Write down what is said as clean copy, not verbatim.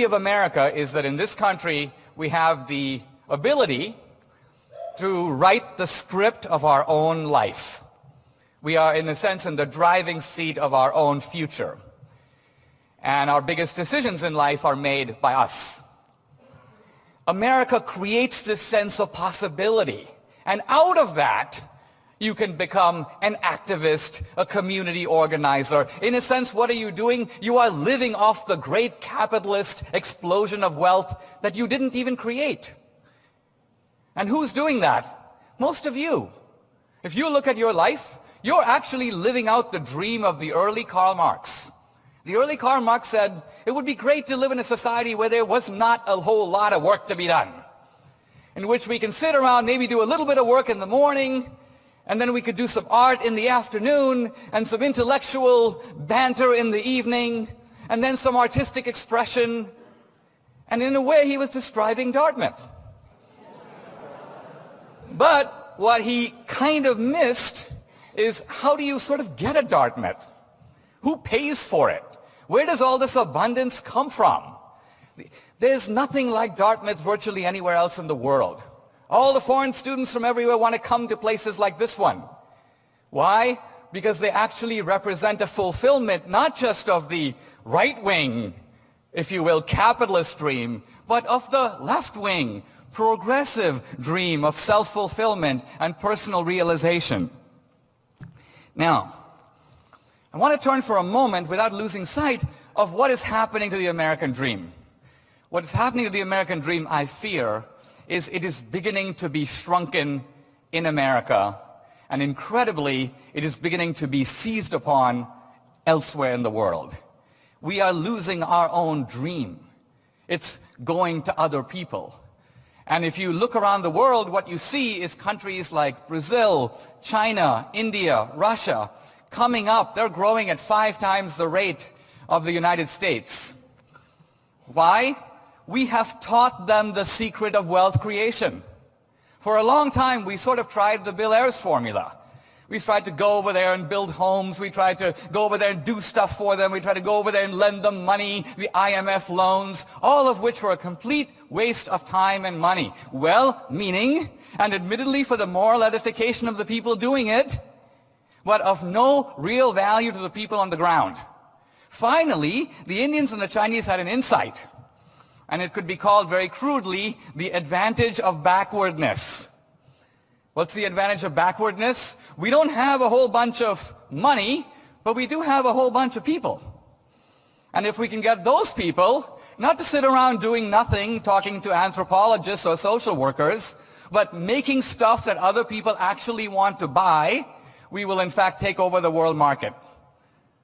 beauty of America is that in this country we have the ability to write the script of our own life. We are, in a sense, in the driving seat of our own future. And our biggest decisions in life are made by us. America creates this sense of possibility. And out of that, you can become an activist, a community organizer. In a sense, what are you doing? You are living off the great capitalist explosion of wealth that you didn't even create. And who's doing that? Most of you. If you look at your life, you're actually living out the dream of the early Karl Marx. The early Karl Marx said, it would be great to live in a society where there was not a whole lot of work to be done, in which we can sit around, maybe do a little bit of work in the morning, and then we could do some art in the afternoon, and some intellectual banter in the evening, and then some artistic expression. And in a way, he was describing Dartmouth. But what he kind of missed is, how do you sort of get a Dartmouth? Who pays for it? Where does all this abundance come from? There's nothing like Dartmouth virtually anywhere else in the world. All the foreign students from everywhere want to come to places like this one. Why? Because they actually represent a fulfillment not just of the right-wing, if you will, capitalist dream, but of the left-wing, progressive dream of self-fulfillment and personal realization. Now, I want to turn for a moment, without losing sight, of what is happening to the American dream. What is happening to the American dream, I fear, is it is beginning to be shrunken in America, and incredibly, it is beginning to be seized upon elsewhere in the world. We are losing our own dream. It's going to other people. And if you look around the world, what you see is countries like Brazil, China, India, Russia, coming up. They're growing at 5 times the rate of the United States. Why? We have taught them the secret of wealth creation. For a long time, we sort of tried the Bill Ayers formula. We tried to go over there and build homes. We tried to go over there and do stuff for them. We tried to go over there and lend them money, the IMF loans, all of which were a complete waste of time and money. Well-meaning, and admittedly for the moral edification of the people doing it, but of no real value to the people on the ground. Finally, the Indians and the Chinese had an insight, and it could be called very crudely the advantage of backwardness. What's the advantage of backwardness? We don't have a whole bunch of money, but we do have a whole bunch of people. And if we can get those people, not to sit around doing nothing, talking to anthropologists or social workers, but making stuff that other people actually want to buy, we will in fact take over the world market.